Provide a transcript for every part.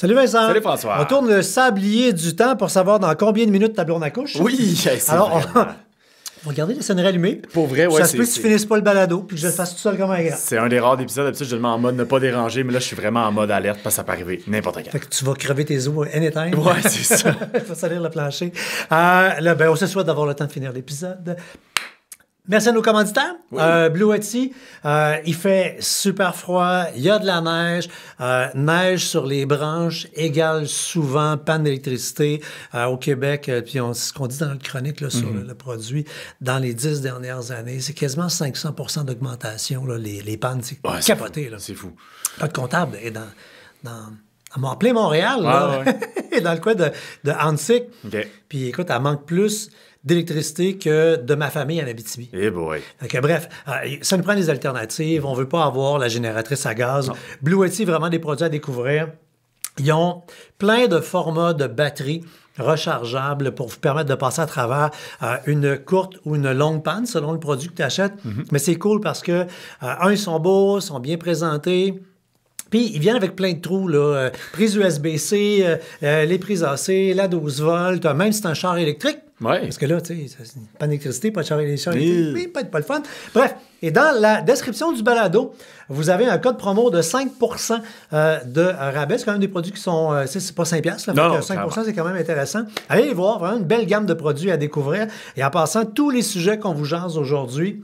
Salut Vincent. Salut François. On tourne le sablier du temps pour savoir dans combien de minutes ta blonde accouche. Oui, c'est Alors, vrai. on va regarder les sonneries allumées. Pour vrai, ouais. Ça se peut que tu finisses pas le balado puis que je le fasse tout seul comme un gars. C'est un des rares épisodes. D'habitude, je le mets en mode ne pas déranger, mais là, je suis vraiment en mode alerte parce que ça peut arriver n'importe quand. Fait que tu vas crever tes os anytime. Ouais, c'est ça. Il va salir le plancher. Là, on se souhaite d'avoir le temps de finir l'épisode. Merci à nos commanditaires. Oui. Blue Yeti, il fait super froid, il y a de la neige. Neige sur les branches égale souvent panne d'électricité au Québec. Puis ce qu'on dit dans notre chronique là, sur le produit, dans les 10 dernières années, c'est quasiment 500 % d'augmentation. Là, les pannes, c'est capoté. C'est fou. Notre comptable est en plein Montréal, là, ouais. dans le coin de Annecy. OK. Puis écoute, elle manque plus d'électricité que de ma famille en Abitibi. Eh boy. Bref, ça nous prend des alternatives. On ne veut pas avoir la génératrice à gaz. Non. Blue Yeti, vraiment des produits à découvrir. Ils ont plein de formats de batteries rechargeables pour vous permettre de passer à travers une courte ou une longue panne selon le produit que tu achètes. Mais c'est cool parce que, ils sont beaux, sont bien présentés. Puis, ils viennent avec plein de trous, là. Prise USB-C, les prises AC, la 12 volts, même si c'est un char électrique. Ouais. Parce que là, tu sais, pas d'électricité, pas de char électrique, mais pas le fun. Bref, et dans la description du balado, vous avez un code promo de 5 % de rabais. C'est quand même des produits qui sont, c'est pas 5 $. Là, Non, 5 %, c'est quand même intéressant. Allez les voir, vraiment une belle gamme de produits à découvrir. Et en passant, tous les sujets qu'on vous jase aujourd'hui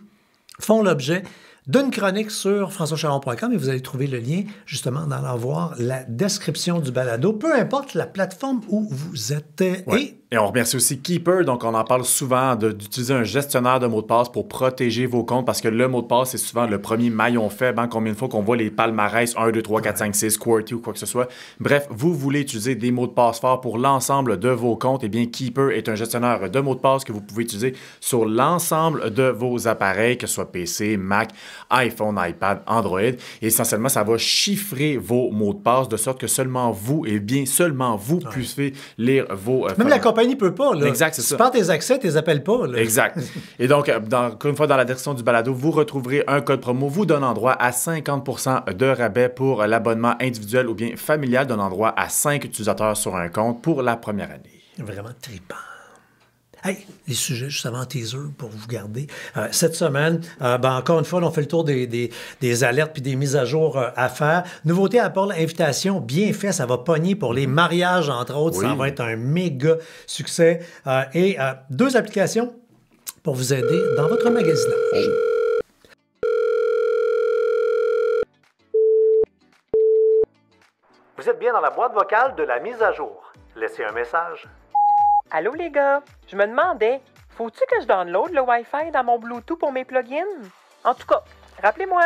font l'objet d'une chronique sur françoischaron.com et vous allez trouver le lien justement dans voir la description du balado, peu importe la plateforme où vous êtes. Ouais. Et on remercie aussi Keeper. Donc, on en parle souvent d'utiliser un gestionnaire de mots de passe pour protéger vos comptes parce que le mot de passe, c'est souvent le premier maillon faible. Hein, combien de fois qu'on voit les palmarès 1, 2, 3, 4, 5, 6, QWERTY ou quoi que ce soit. Bref, vous voulez utiliser des mots de passe forts pour l'ensemble de vos comptes. Eh bien, Keeper est un gestionnaire de mots de passe que vous pouvez utiliser sur l'ensemble de vos appareils, que ce soit PC, Mac, iPhone, iPad, Android. Et essentiellement, ça va chiffrer vos mots de passe de sorte que seulement vous, et bien seulement vous, puissiez lire vos... Même la compagnie peut pas, là. Exact, c'est ça. ça. Tu perds tes accès, tu les appelles pas, là. Exact. Et donc, encore une fois, dans la description du balado, vous retrouverez un code promo vous donnant droit à 50 % de rabais pour l'abonnement individuel ou bien familial, donnant droit à 5 utilisateurs sur un compte pour la première année. Vraiment trippant. Hey, les sujets, juste avant teaser, pour vous garder. Cette semaine, encore une fois, on fait le tour des alertes puis des mises à jour à faire. Nouveauté Apple, invitation, bien fait, ça va pogner pour les mariages, entre autres. Oui. Ça va être un méga succès. Et 2 applications pour vous aider dans votre magasinage. Vous êtes bien dans la boîte vocale de la mise à jour. Laissez un message. Allô les gars, je me demandais, faut-tu que je download le Wi-Fi dans mon Bluetooth pour mes plugins? En tout cas, rappelez-moi.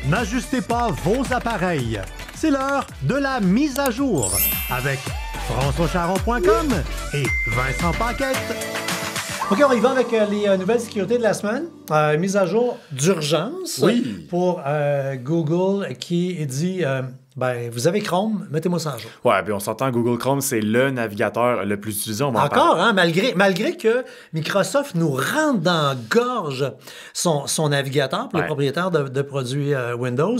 N'ajustez pas vos appareils. C'est l'heure de la mise à jour avec françoischaron.com et Vincent Paquette. OK, on y va avec les nouvelles sécurités de la semaine. Mise à jour d'urgence pour Google qui dit... vous avez Chrome, mettez-moi ça à jour. Ouais, puis on s'entend, Google Chrome, c'est le navigateur le plus utilisé. On va Encore, hein, malgré que Microsoft nous rentre dans la gorge son navigateur pour les propriétaires de produits Windows.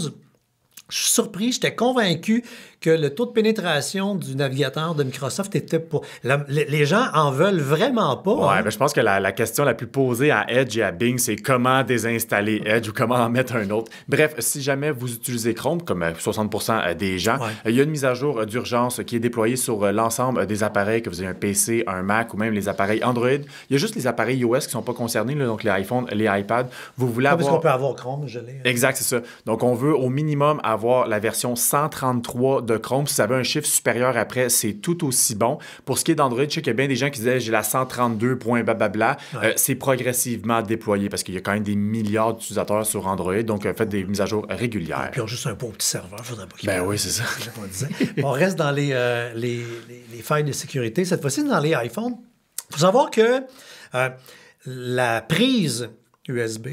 Je suis surpris, j'étais convaincu que le taux de pénétration du navigateur de Microsoft était pour... Les gens en veulent vraiment pas. Ouais, hein? je pense que la question la plus posée à Edge et à Bing, c'est comment désinstaller Edge ou comment en mettre un autre. Bref, si jamais vous utilisez Chrome, comme 60% des gens, il y a une mise à jour d'urgence qui est déployée sur l'ensemble des appareils, que vous ayez un PC, un Mac ou même les appareils Android. Il y a juste les appareils iOS qui ne sont pas concernés, là, donc les iPhones, les iPads. Vous voulez avoir... Parce qu'on peut avoir Chrome, je l'ai. Exact, c'est ça. Donc, on veut au minimum avoir la version 133 de Chrome. Si vous avez un chiffre supérieur après, c'est tout aussi bon. Pour ce qui est d'Android, je sais qu'il y a bien des gens qui disaient j'ai la 132. Blablabla. C'est progressivement déployé parce qu'il y a quand même des milliards d'utilisateurs sur Android. Donc, faites des mises à jour régulières. Puis, ils ont juste un pauvre petit serveur. Il faudrait pas qu'il oui, c'est ça. On reste dans les failles de sécurité. Cette fois-ci, dans les iPhones. Il faut savoir que la prise USB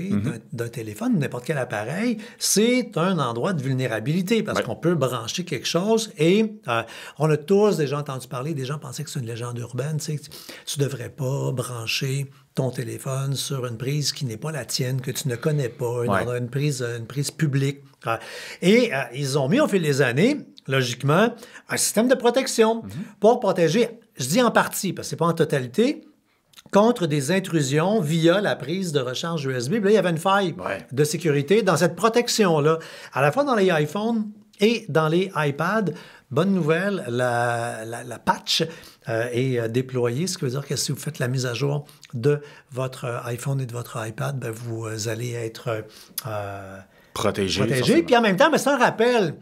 d'un téléphone, n'importe quel appareil, c'est un endroit de vulnérabilité parce qu'on peut brancher quelque chose et on a tous déjà entendu parler, des gens pensaient que c'est une légende urbaine, tu sais, tu ne devrais pas brancher ton téléphone sur une prise qui n'est pas la tienne, que tu ne connais pas, une prise publique. Et ils ont mis au fil des années, logiquement, un système de protection pour protéger, je dis en partie, parce que ce n'est pas en totalité, contre des intrusions via la prise de recharge USB. Puis là, il y avait une faille de sécurité dans cette protection-là, à la fois dans les iPhones et dans les iPads. Bonne nouvelle, la patch est déployée, ce qui veut dire que si vous faites la mise à jour de votre iPhone et de votre iPad, bien, vous allez être protégé. Puis en même temps, c'est un rappel.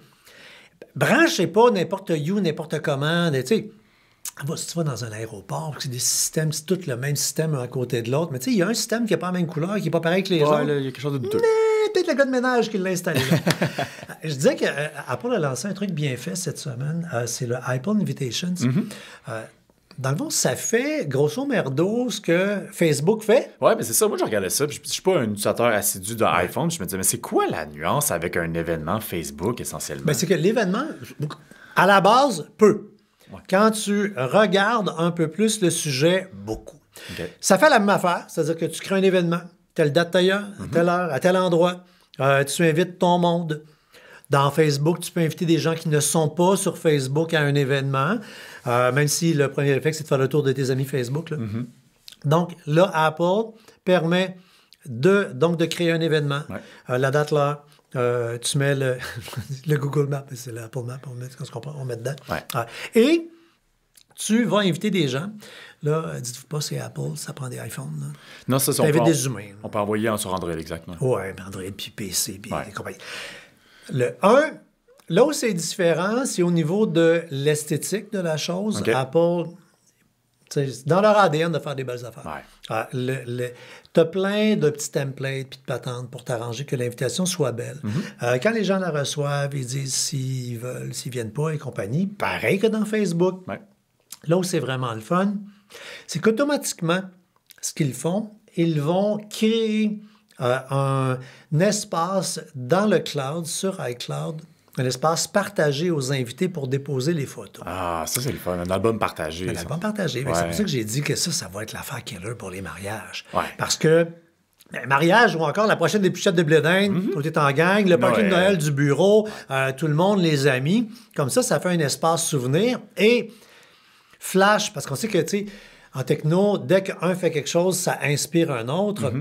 Branchez pas n'importe où, n'importe comment. Tu sais, si tu vas dans un aéroport, c'est des systèmes, c'est tout le même système un à côté de l'autre, mais tu sais, il y a un système qui n'a pas la même couleur, qui n'est pas pareil que les autres. Il y a quelque chose de douteux. Mais peut-être le gars de ménage qui l'a installé. Je disais qu'Apple a lancé un truc bien fait cette semaine, c'est le Apple Invitations. Dans le fond, ça fait, grosso merdo, ce que Facebook fait. Oui, mais c'est ça. Moi, je regardais ça. Je ne suis pas un utilisateur assidu de iPhone. Je me disais, mais c'est quoi la nuance avec un événement Facebook, essentiellement? Ben, c'est que l'événement, à la base, peu. Ouais. Quand tu regardes un peu plus le sujet, beaucoup. Okay. Ça fait la même affaire, c'est-à-dire que tu crées un événement, telle date ailleurs, à telle heure, à tel endroit, tu invites ton monde. Dans Facebook, tu peux inviter des gens qui ne sont pas sur Facebook à un événement, même si le premier réflexe, c'est de faire le tour de tes amis Facebook. Là. Donc là, Apple permet de créer un événement, la date, l'heure. Tu mets le Google Maps, c'est l'Apple Map, on met dedans. Et tu vas inviter des gens. Là, dites-vous pas, c'est Apple, ça prend des iPhones. Là. Non, ça, c'est des humains. On peut envoyer sur Android, exactement. Oui, Android, puis PC, puis compagnie. Le 1, là où c'est différent, c'est au niveau de l'esthétique de la chose. Okay. Apple, dans leur ADN de faire des belles affaires. Tu as plein de petits templates puis de patentes pour t'arranger que l'invitation soit belle. Quand les gens la reçoivent, ils disent s'ils veulent, s'ils viennent pas et compagnie. Pareil que dans Facebook. Là où c'est vraiment le fun, c'est qu'automatiquement, ce qu'ils font, ils vont créer un espace dans le cloud, sur iCloud, un espace partagé aux invités pour déposer les photos. Ah, ça, c'est le fun. Un album partagé. Un album partagé. C'est pour ça que j'ai dit que ça va être l'affaire killer pour les mariages. Parce que mariage ou encore la prochaine épluchette de blé d'Inde, tout est en gang, le party de Noël du bureau, tout le monde, les amis. Comme ça fait un espace souvenir. Et flash, parce qu'on sait que, tu sais, en techno, dès qu'un fait quelque chose, ça inspire un autre.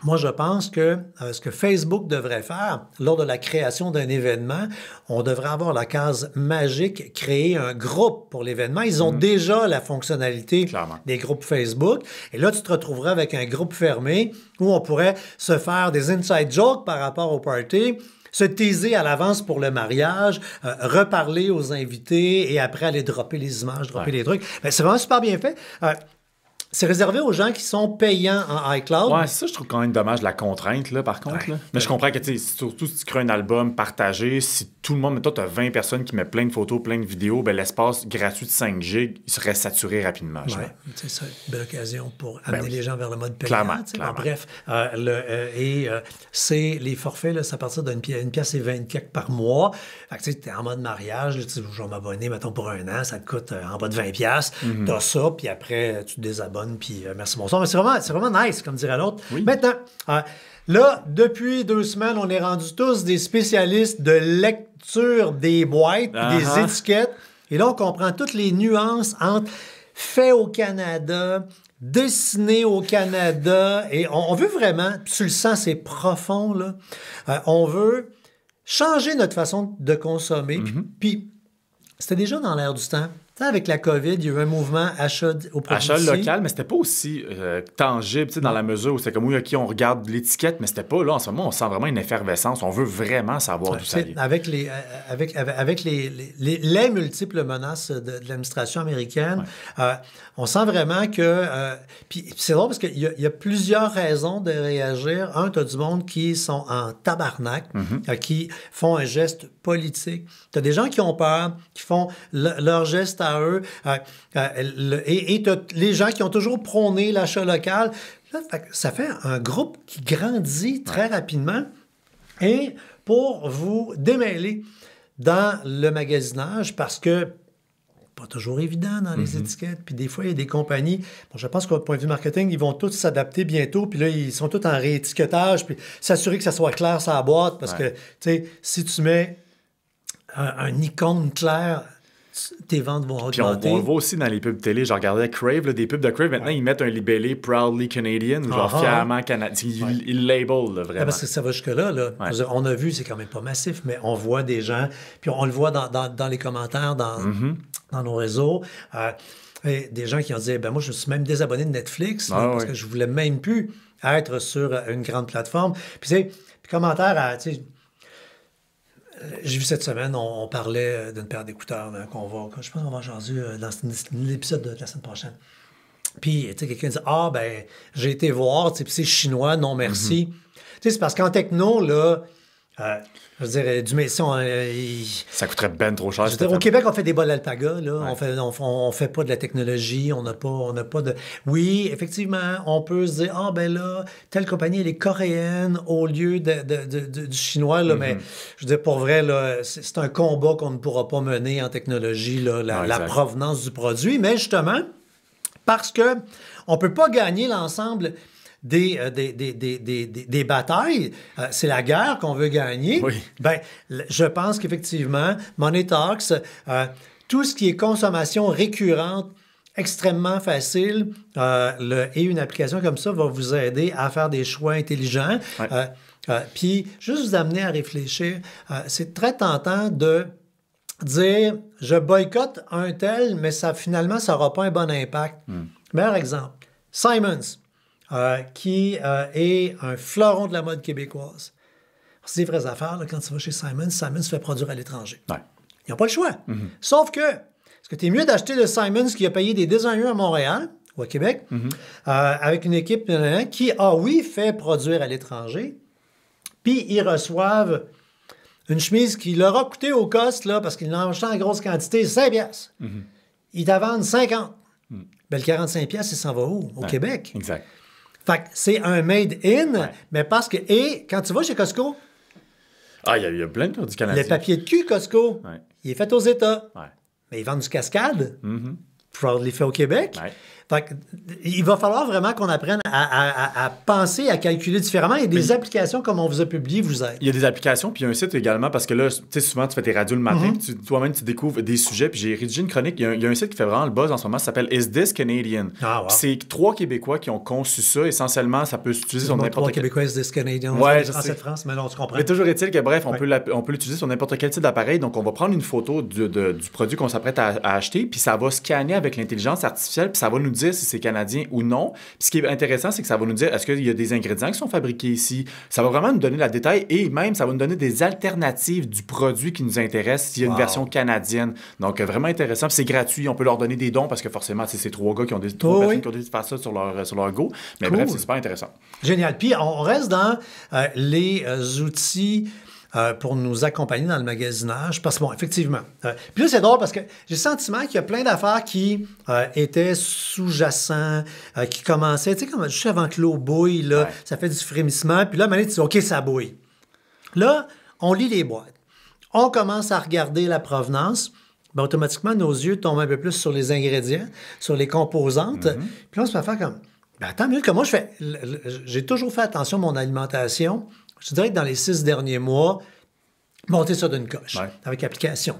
Moi, je pense que ce que Facebook devrait faire lors de la création d'un événement, on devrait avoir la case magique, créer un groupe pour l'événement. Ils ont déjà la fonctionnalité des groupes Facebook. Et là, tu te retrouveras avec un groupe fermé où on pourrait se faire des inside jokes par rapport au party, se teaser à l'avance pour le mariage, reparler aux invités et après aller dropper les images, dropper les trucs. Ben, c'est vraiment super bien fait. C'est réservé aux gens qui sont payants en iCloud. Ouais, c'est ça, je trouve quand même dommage la contrainte, là, par contre. Là. Mais je comprends que, tu sais, surtout si tu crées un album partagé, si tout le monde, mettons, tu as 20 personnes qui mettent plein de photos, plein de vidéos, ben l'espace gratuit de 5 GB, il serait saturé rapidement. C'est ça, une belle occasion pour amener les gens vers le mode payant. Clairement. Bref, c'est les forfaits, là, c'est à partir d'une pièce et 20 quelques par mois. Fait que tu sais, es en mode mariage, là, je vais m'abonner, mettons, pour un an, ça te coûte en bas de 20 $. Tu as ça, puis après, tu te désabonnes. Puis merci, bonsoir. Mais c'est vraiment nice, comme dirait l'autre. Maintenant, là, depuis 2 semaines, on est rendus tous des spécialistes de lecture des boîtes, des étiquettes. Et là, on comprend toutes les nuances entre fait au Canada, dessiné au Canada. Et on veut vraiment, puis tu le sens, c'est profond, là. On veut changer notre façon de consommer. Puis c'était déjà dans l'air du temps. Avec la COVID, il y a eu un mouvement achat au produit. Achat local, mais c'était pas aussi tangible, dans la mesure où c'était comme, oui, OK, on regarde l'étiquette, mais c'était pas là. En ce moment, on sent vraiment une effervescence. On veut vraiment savoir d'où ça vient. Avec les multiples menaces de l'administration américaine, on sent vraiment que... puis c'est drôle parce qu'il y a plusieurs raisons de réagir. Un, tu as du monde qui sont en tabarnak, qui font un geste politique. Tu as des gens qui ont peur, qui font leur geste à eux. Et tu as les gens qui ont toujours prôné l'achat local. Là, ça fait un groupe qui grandit très rapidement. Et pour vous démêler dans le magasinage, parce que pas toujours évident dans les étiquettes, puis des fois, il y a des compagnies, bon, je pense qu'au point de vue marketing, ils vont tous s'adapter bientôt, puis là, ils sont tous en réétiquetage, puis s'assurer que ça soit clair sur la boîte, parce que, tu sais, si tu mets un icône clair, tes ventes vont augmenter. Puis on le voit aussi dans les pubs télé. Je regardais Crave, là, des pubs de Crave. Maintenant, ils mettent un libellé Proudly Canadian, genre fièrement canadien. Ils label, là, vraiment. Parce que ça va jusque-là. Là. Je veux dire, on a vu, c'est quand même pas massif, mais on voit des gens, puis on le voit dans les commentaires, dans nos réseaux. Et des gens qui ont dit, ben moi, je me suis même désabonné de Netflix parce que je voulais même plus être sur une grande plateforme. Puis, tu sais, commentaires, tu sais, j'ai vu cette semaine, on parlait d'une paire d'écouteurs je pense qu'on va jaser dans l'épisode de la semaine prochaine. Puis, tu sais, quelqu'un dit, ben, j'ai été voir, tu sais, puis c'est chinois, non merci. Tu sais, c'est parce qu'en techno, là, je veux dire, ça coûterait ben trop cher. Je veux dire, au Québec, on fait des bols alpaga, là. On fait pas de la technologie, on n'a pas de... Oui, effectivement, on peut se dire, ben là, telle compagnie, elle est coréenne au lieu du chinois, là, mais je veux dire, pour vrai, là, c'est un combat qu'on ne pourra pas mener en technologie, là, la provenance du produit, mais justement, parce que on peut pas gagner l'ensemble des batailles, c'est la guerre qu'on veut gagner. Oui. Ben, je pense qu'effectivement, Money Talks, tout ce qui est consommation récurrente, extrêmement facile, et une application comme ça va vous aider à faire des choix intelligents. Ouais. Puis, juste vous amener à réfléchir, c'est très tentant de dire, je boycotte un tel, mais finalement, ça n'aura pas un bon impact. Meilleur exemple, Simons. Qui est un fleuron de la mode québécoise. C'est des vraies affaires, là, quand tu vas chez Simons se fait produire à l'étranger. Ouais. Ils n'ont pas le choix. Sauf que, est-ce que tu es mieux d'acheter le Simons qui a payé des designers à Montréal ou à Québec, avec une équipe qui, fait produire à l'étranger, puis ils reçoivent une chemise qui leur a coûté au cost, là, parce qu'ils l'ont acheté en grosse quantité, 5 piastres. Ils t'en vendent 50. Ben, le 45 piastres, il s'en va où? Au Québec. Exact. Fait que c'est un made-in, mais parce que... Et quand tu vas chez Costco... il y a plein de produits canadiens. Le papier de cul Costco, il est fait aux États. Mais ils vendent du Cascade. Proudly fait au Québec. Fait que, il va falloir vraiment qu'on apprenne à penser, à calculer différemment. Il y a des applications comme on vous a publié, vous aident. Il y a des applications, puis il y a un site également, parce que là, tu sais, souvent, tu fais tes radios le matin, puis toi-même, tu découvres des sujets, puis j'ai rédigé une chronique. Il y a un site qui fait vraiment le buzz en ce moment, ça s'appelle Is This Canadian? C'est 3 Québécois qui ont conçu ça. Essentiellement, ça peut s'utiliser sur n'importe 3 Québécois, Is This Canadian? Ouais, je sais. France, mais non, tu comprends. Mais toujours est-il que, bref, on peut l'utiliser sur n'importe quel type d'appareil. Donc, on va prendre une photo du produit qu'on s'apprête à acheter, puis ça va scanner avec l'intelligence artificielle, puis ça va nous dire si c'est canadien ou non. Puis ce qui est intéressant, c'est que ça va nous dire est-ce qu'il y a des ingrédients qui sont fabriqués ici. Ça va vraiment nous donner la détail et même ça va nous donner des alternatives du produit qui nous intéresse s'il y a une version canadienne. Donc vraiment intéressant. Puis c'est gratuit. On peut leur donner des dons parce que forcément, c'est ces 3 gars qui ont des personnes qui ont décidé de faire ça sur leur go. Mais bref, c'est super intéressant. Génial. Puis on reste dans les outils pour nous accompagner dans le magasinage. Parce que, bon, effectivement. Puis là, c'est drôle parce que j'ai le sentiment qu'il y a plein d'affaires qui étaient sous-jacents, qui commençaient, tu sais, comme juste avant que l'eau bouille, là, ça fait du frémissement. Puis là, maintenant, tu dis, OK, ça bouille. Là, on lit les boîtes. On commence à regarder la provenance. Ben, automatiquement, nos yeux tombent un peu plus sur les ingrédients, sur les composantes. Puis là, on se fait faire comme, ben, attends une minute, comment je fais? J'ai toujours fait attention à mon alimentation. Je dirais que dans les 6 derniers mois, monter ça d'une coche avec application.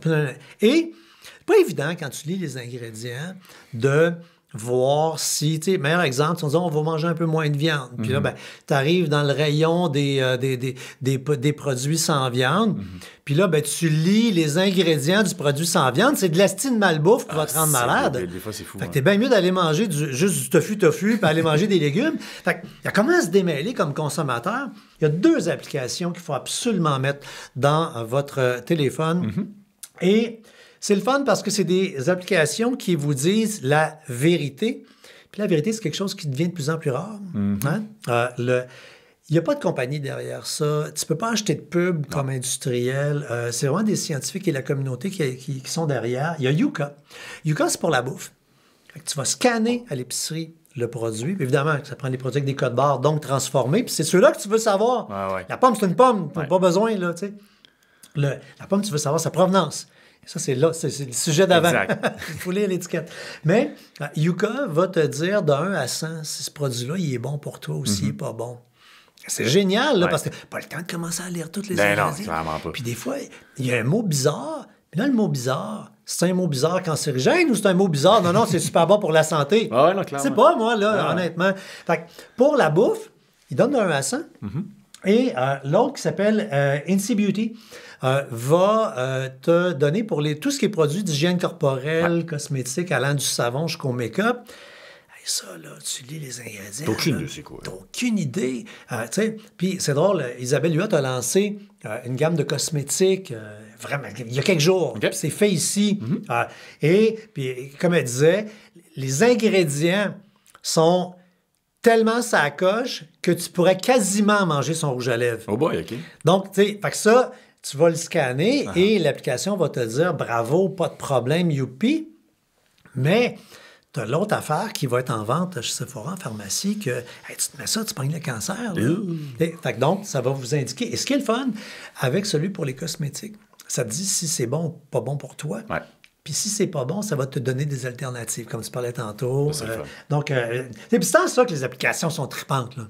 Et c'est pas évident quand tu lis les ingrédients de voir si, tu sais, meilleur exemple, on va manger un peu moins de viande. Puis là, ben, tu arrives dans le rayon des produits sans viande. Puis là, ben, tu lis les ingrédients du produit sans viande. C'est de l'astine malbouffe qui va te rendre malade. Des fois, c'est fou. Fait que t'es bien mieux d'aller manger juste du tofu, puis aller manger des légumes. Fait que, il y a comment à se démêler comme consommateur. Il y a 2 applications qu'il faut absolument mettre dans votre téléphone. Et c'est le fun parce que c'est des applications qui vous disent la vérité. Puis la vérité, c'est quelque chose qui devient de plus en plus rare. Il n'y a pas de compagnie derrière ça. Tu ne peux pas acheter de pub comme industriel. C'est vraiment des scientifiques et la communauté qui sont derrière. Il y a Yuka. Yuka, c'est pour la bouffe. Fait que tu vas scanner à l'épicerie le produit. Puis évidemment, ça prend des produits avec des codes barres, donc transformés. Puis c'est ceux-là que tu veux savoir. Ouais. La pomme, c'est une pomme. Tu n'as pas besoin, là, tu sais. La pomme, tu veux savoir sa provenance. Ça, c'est là, c'est le sujet d'avant. Il faut lire l'étiquette. Mais Yuka va te dire de 1 à 100 si ce produit-là, il est bon pour toi ou s'il n'est pas bon. C'est génial, là, parce que pas le temps de commencer à lire toutes les ingrédients. Non, clairement pas. Puis des fois, il y a un mot bizarre. Puis là, le mot bizarre, c'est un mot bizarre cancérigène ou c'est un mot bizarre? Non, c'est super bon pour la santé. Ouais, non, clairement. C'est pas, moi, là, honnêtement. Fait que pour la bouffe, il donne de 1 à 100. Et l'autre qui s'appelle Incy Beauty va te donner pour tout ce qui est produit d'hygiène corporelle, cosmétique, allant du savon jusqu'au make-up. Hey, ça, là, tu lis les ingrédients. T'as aucune idée, c'est quoi? T'as aucune idée. Puis c'est drôle, Isabelle Huot a lancé une gamme de cosmétiques vraiment, il y a quelques jours. Okay. C'est fait ici. Et puis, comme elle disait, les ingrédients sont tellement ça coche que tu pourrais quasiment manger son rouge à lèvres. Oh boy, OK. Donc, tu sais, fait que ça, tu vas le scanner et l'application va te dire bravo, pas de problème, youpi. Mais tu as l'autre affaire qui va être en vente chez Sephora, en pharmacie, que hey, tu te mets ça, tu pognes le cancer. Fait que donc, ça va vous indiquer. Et ce qui est le fun avec celui pour les cosmétiques, ça te dit si c'est bon ou pas bon pour toi. Ouais. Puis si c'est pas bon, ça va te donner des alternatives, comme tu parlais tantôt. Ça, c'est le fun. Donc, c'est ça que les applications sont tripantes, là,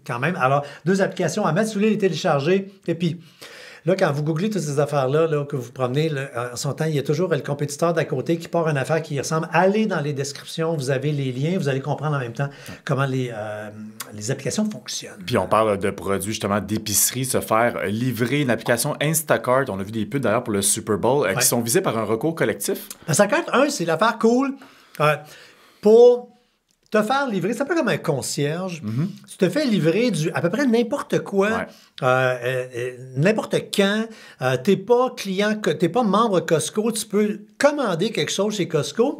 quand même. Alors, 2 applications à mettre, si vous voulez les télécharger. Et puis, là, quand vous googlez toutes ces affaires-là, là, que vous promenez, là, en son temps, il y a toujours le compétiteur d'à côté qui part une affaire qui ressemble. Allez dans les descriptions, vous avez les liens, vous allez comprendre en même temps comment les applications fonctionnent. Puis on parle de produits, justement, d'épicerie, se faire livrer une application Instacart. On a vu des pubs, d'ailleurs, pour le Super Bowl, qui sont visés par un recours collectif. Instacart, c'est l'affaire cool pour te faire livrer. C'est un peu comme un concierge. Tu te fais livrer à peu près n'importe quoi, n'importe quand. Tu n'es pas client, tu n'es pas membre Costco. Tu peux commander quelque chose chez Costco,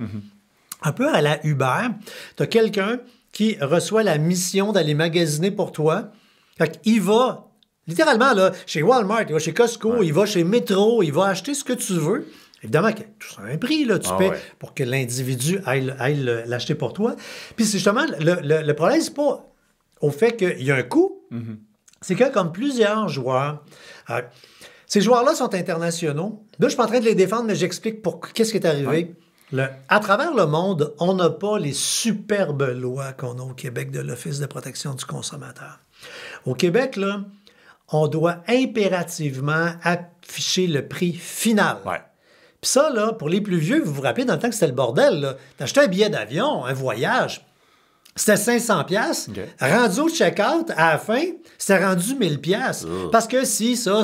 un peu à la Uber. Tu as quelqu'un qui reçoit la mission d'aller magasiner pour toi. Fait qu'il va, littéralement, là, chez Walmart, il va chez Costco, il va chez Metro, il va acheter ce que tu veux. Évidemment, tout ça a un prix, là, tu paies pour que l'individu aille l'acheter pour toi. Puis c'est justement, le problème, c'est pas au fait qu'il y a un coût, c'est que comme plusieurs joueurs, ces joueurs-là sont internationaux. Là, je suis pas en train de les défendre, mais j'explique qu'est-ce qui est arrivé. À travers le monde, on n'a pas les superbes lois qu'on a au Québec de l'Office de protection du consommateur. Au Québec, là, on doit impérativement afficher le prix final. Puis ça, là, pour les plus vieux, vous vous rappelez, dans le temps que c'était le bordel, t'achetais un billet d'avion, un voyage, c'était 500$. Rendu au check-out, à la fin, c'était rendu 1000$. Parce que si, ça.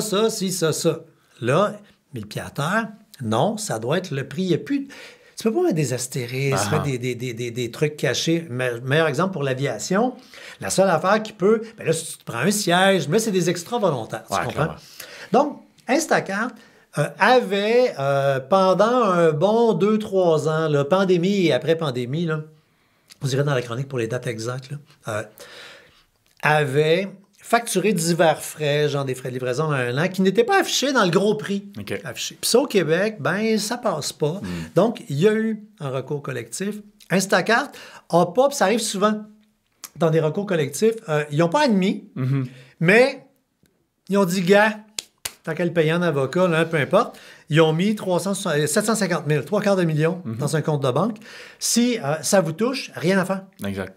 Là, 1000$ à terre, non, ça doit être le prix. Il n'y a plus... Tu peux pas mettre des astérisques, mettre des trucs cachés. Meilleur exemple pour l'aviation, la seule affaire qui peut... Bien là, si tu te prends un siège, mais c'est des extras volontaires, tu comprends? Clairement. Donc, Instacart avait, pendant un bon 2-3 ans, là, pandémie et après pandémie, là, on dirait dans la chronique pour les dates exactes, là, avait facturé divers frais, genre des frais de livraison à 1 an, qui n'étaient pas affichés dans le gros prix. Affichés. Puis ça, au Québec, ben ça passe pas. Donc, il y a eu un recours collectif. Instacart n'a pas, puis ça arrive souvent dans des recours collectifs, ils n'ont pas admis, mais ils ont dit, gars, tant qu'à le payer en avocat, là, peu importe, ils ont mis 750 000, 750 000 dans un compte de banque. Si ça vous touche, rien à faire. Exact.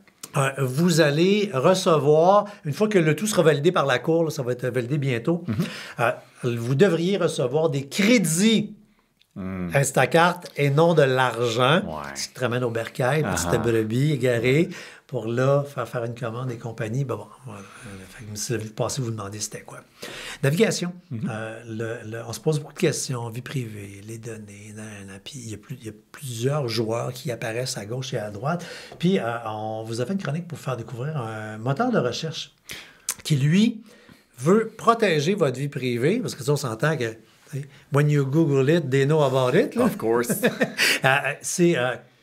Vous allez recevoir, une fois que le tout sera validé par la Cour, là, ça va être validé bientôt, vous devriez recevoir des crédits Instacart et non de l'argent, ce qui te ramène au bercail, petite brebis égarée, pour là, faire une commande des compagnies. Bon, voilà. Si vous passez, vous demandez c'était quoi. Navigation. On se pose beaucoup de questions, vie privée, les données, puis il y a plusieurs joueurs qui apparaissent à gauche et à droite. Puis on vous a fait une chronique pour vous faire découvrir un moteur de recherche qui, lui, veut protéger votre vie privée, parce que ça, on s'entend que when you Google it, they know about it. Là. Of course. C'est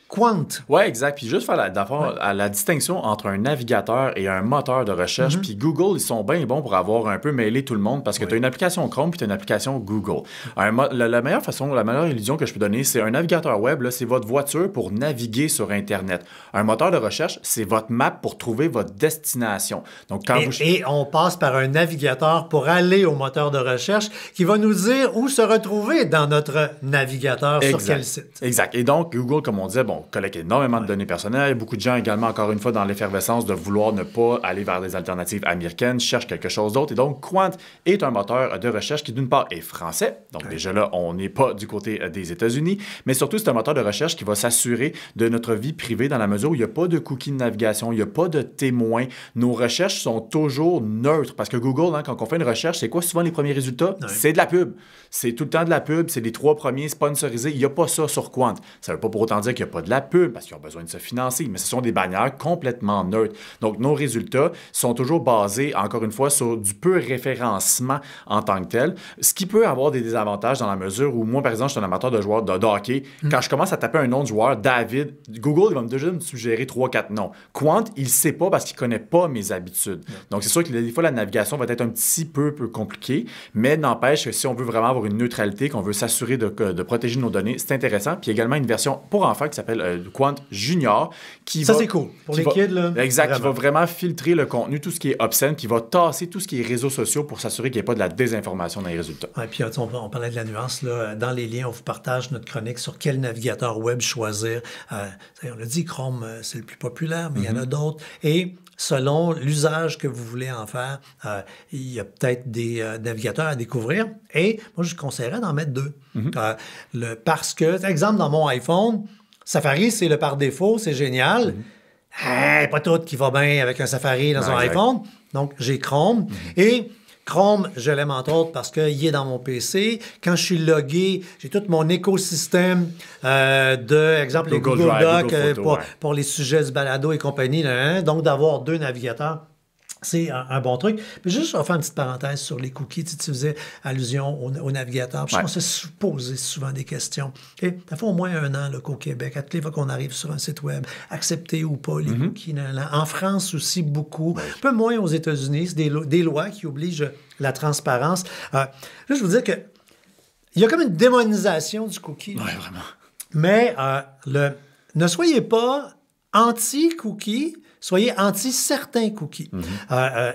Quant. Oui, exact. Puis juste faire la distinction entre un navigateur et un moteur de recherche. Puis Google, ils sont bien bons pour avoir un peu mêlé tout le monde parce que tu as une application Chrome puis tu as une application Google. La meilleure illusion que je peux donner, c'est un navigateur web, là, c'est votre voiture pour naviguer sur Internet. Un moteur de recherche, c'est votre map pour trouver votre destination. Donc, Et on passe par un navigateur pour aller au moteur de recherche qui va nous dire où se retrouver dans notre navigateur, sur quel site. Exact. Et donc, Google, comme on disait, collecte énormément de données personnelles. Beaucoup de gens également, encore une fois, dans l'effervescence de vouloir ne pas aller vers des alternatives américaines, cherchent quelque chose d'autre. Et donc, Quant est un moteur de recherche qui, d'une part, est français. Donc, déjà là, on n'est pas du côté des États-Unis. Mais surtout, c'est un moteur de recherche qui va s'assurer de notre vie privée dans la mesure où il n'y a pas de cookies de navigation, il n'y a pas de témoins. Nos recherches sont toujours neutres. Parce que Google, quand on fait une recherche, c'est quoi souvent les premiers résultats? Ouais. C'est de la pub. C'est tout le temps de la pub. C'est les 3 premiers sponsorisés. Il n'y a pas ça sur Quant. Ça ne veut pas pour autant dire qu'il n'y a pas de la pub parce qu'ils ont besoin de se financer, mais ce sont des bannières complètement neutres. Donc, nos résultats sont toujours basés, encore une fois, sur du peu référencement en tant que tel, ce qui peut avoir des désavantages dans la mesure où moi, par exemple, je suis un amateur de joueurs de hockey. Quand je commence à taper un nom de joueur, David, Google, il va déjà me suggérer 3-4 noms. Quant, il ne sait pas parce qu'il ne connaît pas mes habitudes. Donc, c'est sûr que des fois, la navigation va être un petit peu compliquée, mais n'empêche que si on veut vraiment avoir une neutralité, qu'on veut s'assurer de protéger nos données, c'est intéressant. Puis, il y a également une version pour enfants qui s'appelle Quant Junior. Ça, c'est cool. Pour les kids, là. Exact. Vraiment. Qui va vraiment filtrer le contenu, tout ce qui est obscène, qui va tasser tout ce qui est réseaux sociaux pour s'assurer qu'il n'y ait pas de la désinformation dans les résultats. Ouais, puis on parlait de la nuance. Là. Dans les liens, on vous partage notre chronique sur quel navigateur web choisir. On l'a dit, Chrome, c'est le plus populaire, mais il y en a d'autres. Et selon l'usage que vous voulez en faire, il y a peut-être des navigateurs à découvrir. Et moi, je conseillerais d'en mettre 2. Parce que, exemple, dans mon iPhone, Safari, c'est le par défaut, c'est génial. Pas tout qui va bien avec un Safari dans un iPhone. Donc, j'ai Chrome. Et Chrome, je l'aime entre autres parce qu'il est dans mon PC. Quand je suis logué, j'ai tout mon écosystème exemple, les Google Docs pour les sujets du balado et compagnie. Donc, d'avoir 2 navigateurs, c'est un bon truc. Mais juste, je vais faire une petite parenthèse sur les cookies. Tu faisais allusion au navigateur. Puis on se posait souvent des questions. Et ça fait au moins 1 an qu'au Québec, à toutes les fois qu'on arrive sur un site web, accepter ou pas les cookies. En France aussi, beaucoup. Un peu moins aux États-Unis. C'est des lois qui obligent la transparence. Là, je veux dire que il y a comme une démonisation du cookie. Oui, vraiment. Mais ne soyez pas anti-cookie, soyez anti certains cookies.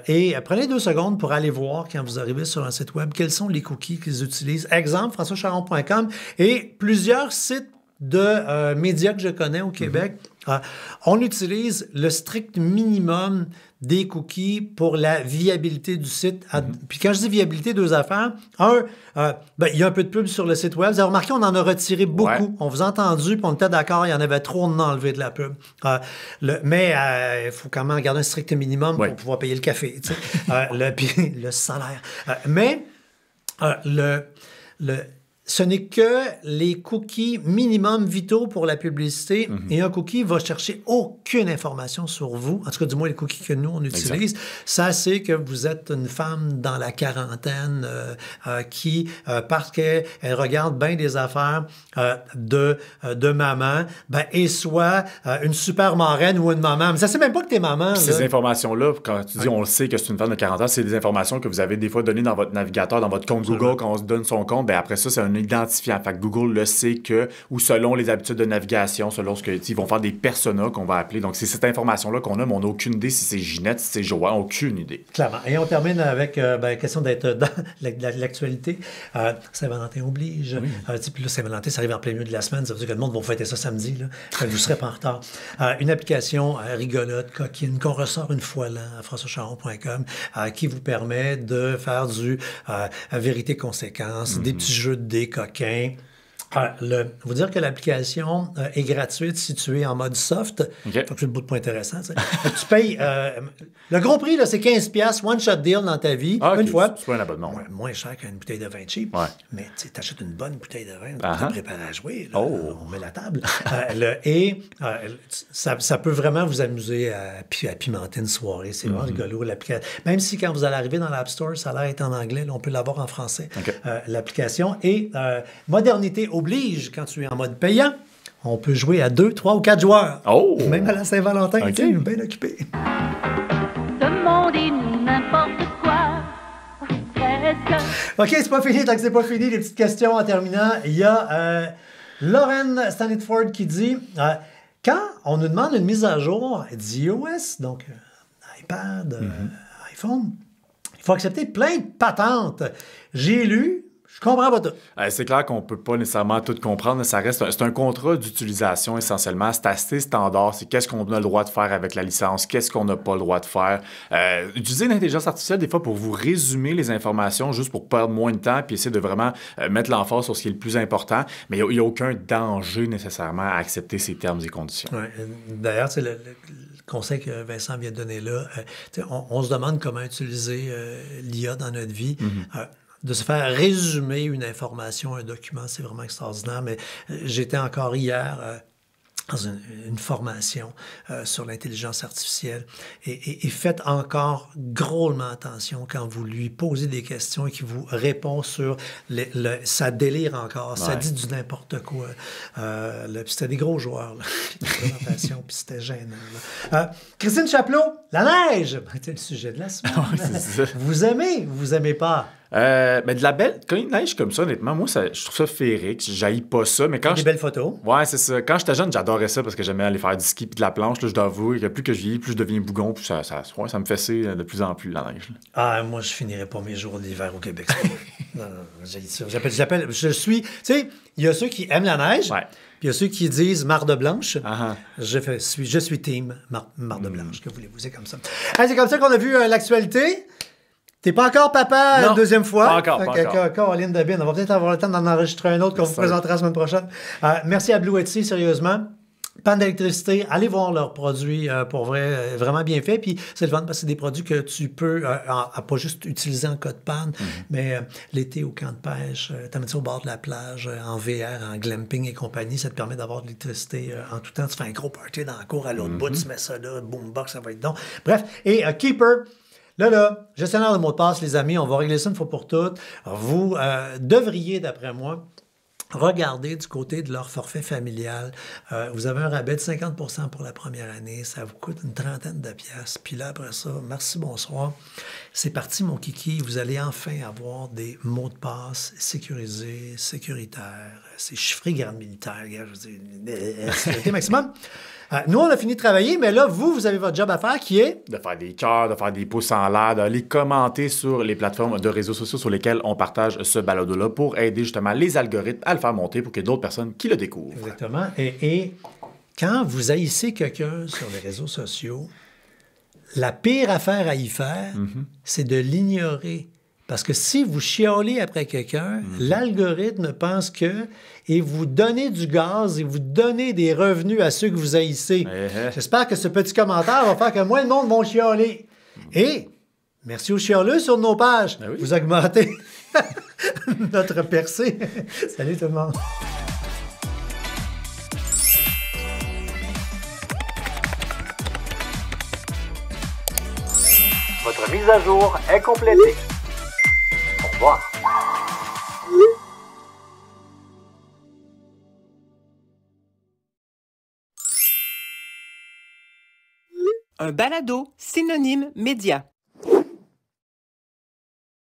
Et prenez 2 secondes pour aller voir, quand vous arrivez sur un site web, quels sont les cookies qu'ils utilisent. Exemple, françoischaron.com et plusieurs sites de médias que je connais au Québec. On utilise le strict minimum des cookies pour la viabilité du site. Puis quand je dis viabilité, 2 affaires. Il y a un peu de pub sur le site web. Vous avez remarqué, on en a retiré beaucoup. Ouais. On vous a entendu, puis on était d'accord, il y en avait trop, on a enlevé de la pub. Mais il faut quand même garder un strict minimum pour pouvoir payer le café. Puis le salaire. Ce n'est que les cookies minimum vitaux pour la publicité et un cookie va chercher aucune information sur vous. En tout cas, du moins, les cookies que nous, on utilise. Exact. Ça, c'est que vous êtes une femme dans la quarantaine qui, parce qu'elle regarde bien des affaires de maman, est soit une super marraine ou une maman. Mais ça ne sait même pas que t'es maman. Ces informations-là, quand tu dis on le sait que c'est une femme de 40 ans, c'est des informations que vous avez des fois données dans votre navigateur, dans votre compte Google, quand on se donne son compte. Après ça, c'est un identifiant. Fait que Google le sait que, ou selon les habitudes de navigation, selon ce qu'ils vont faire des personas qu'on va appeler. Donc, c'est cette information-là qu'on a, mais on n'a aucune idée si c'est Ginette, si c'est Joanne, aucune idée. Clairement. Et on termine avec la question d'être dans l'actualité. Saint-Valentin oblige. Oui. Puis là, Saint-Valentin, ça arrive en plein milieu de la semaine. Ça veut dire que le monde va fêter ça samedi. Là. Je ne serai pas en retard. Une application rigolote, coquine, qu'on ressort une fois là à françoischaron.com, qui vous permet de faire du vérité-conséquence, des petits jeux de dés coquins. Vous dire que l'application est gratuite si tu es en mode soft. Okay. Donc, c'est le bout de point intéressant. Tu payes... le gros prix, là, c'est 15$, one-shot deal dans ta vie, une fois. C'est pas un abonnement. Moins cher qu'une bouteille de vin cheap. Ouais. Mais tu achètes une bonne bouteille de vin, tu te prépares à jouer. Là, on met la table. Ça peut vraiment vous amuser à pimenter une soirée. C'est vraiment rigolo, l'application. Même si quand vous allez arriver dans l'App Store, ça a l'air d'être en anglais, là, on peut l'avoir en français, l'application. Et modernité oblige, quand tu es en mode payant, On peut jouer à 2, 3 ou 4 joueurs. Oh! Même à la Saint-Valentin, OK. tu sais, bien occupé. Demandez n'importe quoi, presque. OK, c'est pas fini. Tant que c'est pas fini, les petites questions en terminant. Il y a Lauren Stanitford qui dit quand on nous demande une mise à jour d'iOS, donc iPad, iPhone, il faut accepter plein de patentes. J'ai lu, je comprends pas tout. C'est clair qu'on peut pas nécessairement tout comprendre. Ça reste c'est un contrat d'utilisation essentiellement. C'est assez standard. C'est qu'est-ce qu'on a le droit de faire avec la licence, qu'est-ce qu'on n'a pas le droit de faire. Utiliser l'intelligence artificielle des fois pour vous résumer les informations, juste pour perdre moins de temps, puis essayer de vraiment mettre l'emphase sur ce qui est le plus important. Mais il n'y a aucun danger nécessairement à accepter ces termes et conditions. Ouais. D'ailleurs, c'est le conseil que Vincent vient de donner là. On se demande comment utiliser l'IA dans notre vie. De se faire résumer une information, un document, c'est vraiment extraordinaire. Mais j'étais encore hier dans une formation sur l'intelligence artificielle et faites encore drôlement attention quand vous lui posez des questions et qu'il vous répond sur ça délire encore, ça dit du n'importe quoi. C'était des gros joueurs, là, la présentation, puis c'était gênant. Christine Chapelot, la neige! C'est le sujet de la semaine. Vous aimez pas? Mais de la belle, quand il neige comme ça, honnêtement, moi, je trouve ça féerique. J'haïs pas ça. Mais quand Des belles photos. Ouais, c'est ça. Quand j'étais jeune, j'adorais ça parce que j'aimais aller faire du ski puis de la planche. Là, je dois avouer que plus que je vieillis, plus je deviens bougon. Puis ça me fessait de plus en plus, la neige. Là. Ah, moi, je finirais pas mes jours d'hiver au Québec. Non, j'haïs ça. Je suis... Tu sais, il y a ceux qui aiment la neige. Ouais. Puis il y a ceux qui disent marde blanche. Uh-huh. Je suis team marde blanche. Que voulez-vous? C'est comme ça. Hey, c'est comme ça qu'on a vu l'actualité. T'es pas encore papa Non, une deuxième fois. pas encore. Caroline Dabine, on va peut-être avoir le temps d'en enregistrer un autre qu'on vous présentera la semaine prochaine. Merci à Blue Etsy, sérieusement. Panne d'électricité, allez voir leurs produits pour vrai, vraiment bien fait. Puis c'est le fun parce que c'est des produits que tu peux pas juste utiliser en cas de panne, mais l'été au camp de pêche, t'amènes ça au bord de la plage, en VR, en glamping et compagnie, ça te permet d'avoir de l'électricité en tout temps. Tu fais un gros party dans la cour à l'autre bout, tu mets ça là, boombox, ça va être donc. Bref, et Keeper. Là, gestionnaire de mots de passe, les amis, on va régler ça une fois pour toutes. Vous devriez, d'après moi, regarder du côté de leur forfait familial. Vous avez un rabais de 50% pour la première année. Ça vous coûte une trentaine de piastres. Puis là, après ça, merci, bonsoir. C'est parti, mon kiki. Vous allez enfin avoir des mots de passe sécurisés, sécuritaires. C'est chiffré grade militaire. Je veux dire, sécurité maximum. Nous, on a fini de travailler, mais là, vous avez votre job à faire qui est... De faire des cœurs, de faire des pouces en l'air, d'aller commenter sur les plateformes de réseaux sociaux sur lesquelles on partage ce balado-là pour aider justement les algorithmes à le faire monter pour qu'il y ait d'autres personnes qui le découvrent. Exactement. Et quand vous haïssez quelqu'un sur les réseaux sociaux, la pire affaire à y faire, c'est de l'ignorer. Parce que si vous chiolez après quelqu'un, l'algorithme pense que... et vous donnez du gaz et vous donnez des revenus à ceux que vous haïssez. J'espère que ce petit commentaire va faire que moins de monde vont chialer. Et merci aux chialeux sur nos pages. Oui. Vous augmentez notre percée. Salut tout le monde. Votre mise à jour est complétée. Au revoir. Un balado synonyme média.